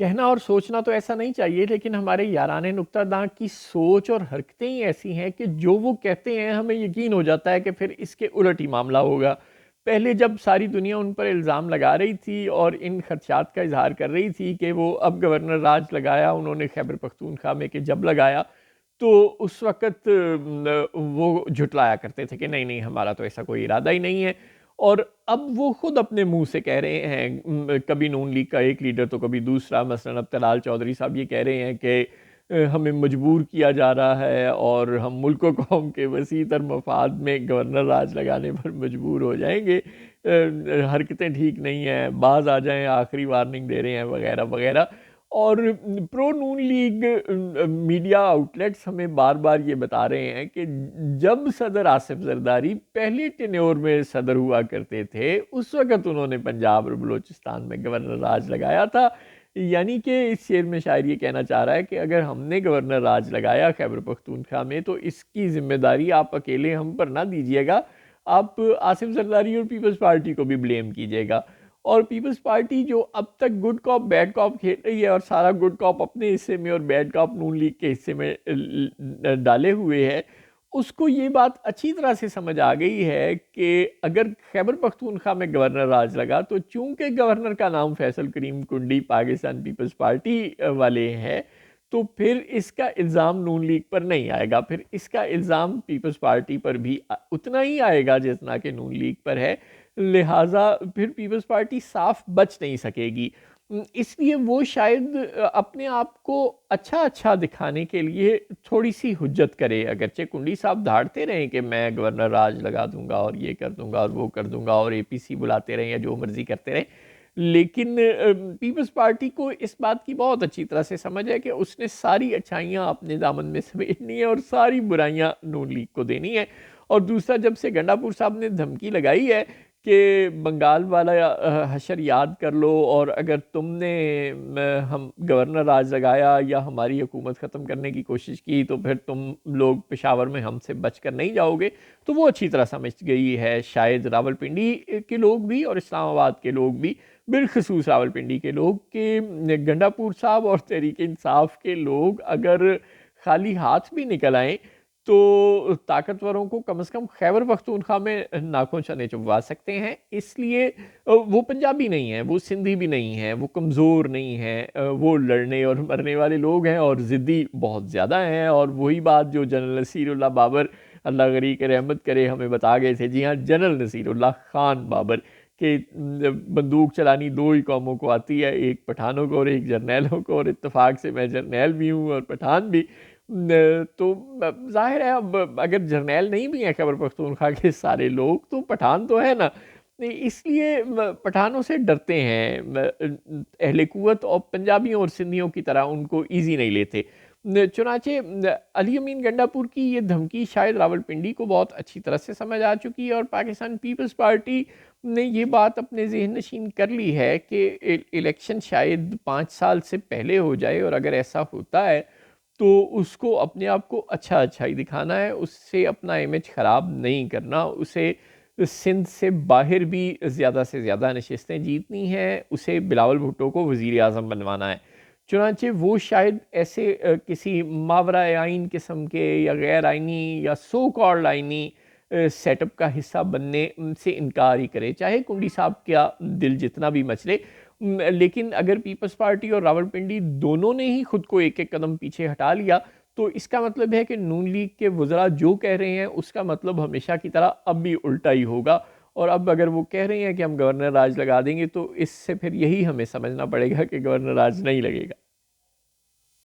کہنا اور سوچنا تو ایسا نہیں چاہیے، لیکن ہمارے یاران نکتہ داں کی سوچ اور حرکتیں ہی ایسی ہیں کہ جو وہ کہتے ہیں ہمیں یقین ہو جاتا ہے کہ پھر اس کے الٹ ہی معاملہ ہوگا۔ پہلے جب ساری دنیا ان پر الزام لگا رہی تھی اور ان خدشات کا اظہار کر رہی تھی کہ وہ اب گورنر راج لگایا انہوں نے خیبر پختونخوا میں، کہ جب لگایا تو اس وقت وہ جھٹلایا کرتے تھے کہ نہیں نہیں ہمارا تو ایسا کوئی ارادہ ہی نہیں ہے۔ اور اب وہ خود اپنے منہ سے کہہ رہے ہیں، کبھی نون لیگ کا ایک لیڈر تو کبھی دوسرا، مثلا اب طلال چودھری صاحب یہ کہہ رہے ہیں کہ ہمیں مجبور کیا جا رہا ہے اور ہم ملک و قوم کے وسیع تر مفاد میں گورنر راج لگانے پر مجبور ہو جائیں گے، حرکتیں ٹھیک نہیں ہیں، باز آ جائیں، آخری وارننگ دے رہے ہیں وغیرہ وغیرہ۔ اور پرو نون لیگ میڈیا آؤٹلیٹس ہمیں بار بار یہ بتا رہے ہیں کہ جب صدر آصف زرداری پہلے ٹینیور میں صدر ہوا کرتے تھے اس وقت انہوں نے پنجاب اور بلوچستان میں گورنر راج لگایا تھا۔ یعنی کہ اس شعر میں شاعر یہ کہنا چاہ رہا ہے کہ اگر ہم نے گورنر راج لگایا خیبر پختونخوا میں تو اس کی ذمہ داری آپ اکیلے ہم پر نہ دیجیے گا، آپ آصف زرداری اور پیپلز پارٹی کو بھی بلیم کیجیے گا۔ اور پیپلز پارٹی جو اب تک گڈ کاپ بیڈ کاپ کھیل رہی ہے اور سارا گڈ کاپ اپنے حصے میں اور بیڈ کاپ نون لیگ کے حصے میں ڈالے ہوئے ہے، اس کو یہ بات اچھی طرح سے سمجھ آ گئی ہے کہ اگر خیبر پختونخوا میں گورنر راج لگا تو چونکہ گورنر کا نام فیصل کریم کنڈی پاکستان پیپلز پارٹی والے ہیں تو پھر اس کا الزام نون لیگ پر نہیں آئے گا، پھر اس کا الزام پیپلز پارٹی پر بھی اتنا ہی آئے گا جتنا کہ نون لیگ پر ہے، لہٰذا پھر پیپلز پارٹی صاف بچ نہیں سکے گی۔ اس لیے وہ شاید اپنے آپ کو اچھا دکھانے کے لیے تھوڑی سی حجت کرے، اگرچہ کنڈی صاحب دھاڑتے رہیں کہ میں گورنر راج لگا دوں گا اور یہ کر دوں گا اور وہ کر دوں گا اور اے پی سی بلاتے رہیں یا جو مرضی کرتے رہیں، لیکن پیپلز پارٹی کو اس بات کی بہت اچھی طرح سے سمجھ ہے کہ اس نے ساری اچھائیاں اپنے دامن میں سمیٹنی ہیں اور ساری برائیاں نون لیگ کو دینی ہیں۔ اور دوسرا، جب سے گنڈا پور صاحب نے دھمکی لگائی ہے کہ بنگال والا حشر یاد کر لو اور اگر تم نے ہم گورنر راج لگایا یا ہماری حکومت ختم کرنے کی کوشش کی تو پھر تم لوگ پشاور میں ہم سے بچ کر نہیں جاؤ گے، تو وہ اچھی طرح سمجھ گئی ہے شاید راولپنڈی کے لوگ بھی اور اسلام آباد کے لوگ بھی، بالخصوص راولپنڈی کے لوگ، کہ گنڈا پور صاحب اور تحریک انصاف کے لوگ اگر خالی ہاتھ بھی نکل آئیں تو طاقتوروں کو کم از کم خیبر پختونخوا میں ناکوں چنے چبوا سکتے ہیں۔ اس لیے وہ پنجابی نہیں ہیں، وہ سندھی بھی نہیں ہیں، وہ کمزور نہیں ہیں، وہ لڑنے اور مرنے والے لوگ ہیں اور ضدی بہت زیادہ ہیں۔ اور وہی بات جو جنرل نصیر اللہ بابر اللہ غریق رحمت کرے ہمیں بتا گئے تھے، جی ہاں، جنرل نصیر اللہ خان بابر، کہ بندوق چلانی دو ہی قوموں کو آتی ہے، ایک پٹھانوں کو اور ایک جرنیلوں کو، اور اتفاق سے میں جرنیل بھی ہوں اور پٹھان بھی۔ تو ظاہر ہے اب اگر جرنیل نہیں بھی ہیں خیبر پختونخوا کے سارے لوگ تو پٹھان تو ہے نا، اس لیے پٹھانوں سے ڈرتے ہیں اہل قوت، اور پنجابیوں اور سندھیوں کی طرح ان کو ایزی نہیں لیتے۔ چنانچہ علی امین گنڈا پور کی یہ دھمکی شاید راولپنڈی کو بہت اچھی طرح سے سمجھ آ چکی ہے، اور پاکستان پیپلز پارٹی نے یہ بات اپنے ذہن نشین کر لی ہے کہ الیکشن شاید 5 سال سے پہلے ہو جائے، اور اگر ایسا ہوتا ہے تو اس کو اپنے آپ کو اچھا ہی دکھانا ہے، اس سے اپنا امیج خراب نہیں کرنا، اسے سندھ سے باہر بھی زیادہ سے زیادہ نشستیں جیتنی ہیں، اسے بلاول بھٹو کو وزیر اعظم بنوانا ہے۔ چنانچہ وہ شاید ایسے کسی ماورا آئین قسم کے یا غیر آئینی یا سو کالڈ آئینی سیٹ اپ کا حصہ بننے سے انکار ہی کرے، چاہے کنڈی صاحب کا دل جتنا بھی مچلے۔ لیکن اگر پیپلز پارٹی اور راولپنڈی دونوں نے ہی خود کو ایک ایک قدم پیچھے ہٹا لیا تو اس کا مطلب ہے کہ نون لیگ کے وزراء جو کہہ رہے ہیں اس کا مطلب ہمیشہ کی طرح اب بھی الٹا ہی ہوگا، اور اب اگر وہ کہہ رہے ہیں کہ ہم گورنر راج لگا دیں گے تو اس سے پھر یہی ہمیں سمجھنا پڑے گا کہ گورنر راج نہیں لگے گا۔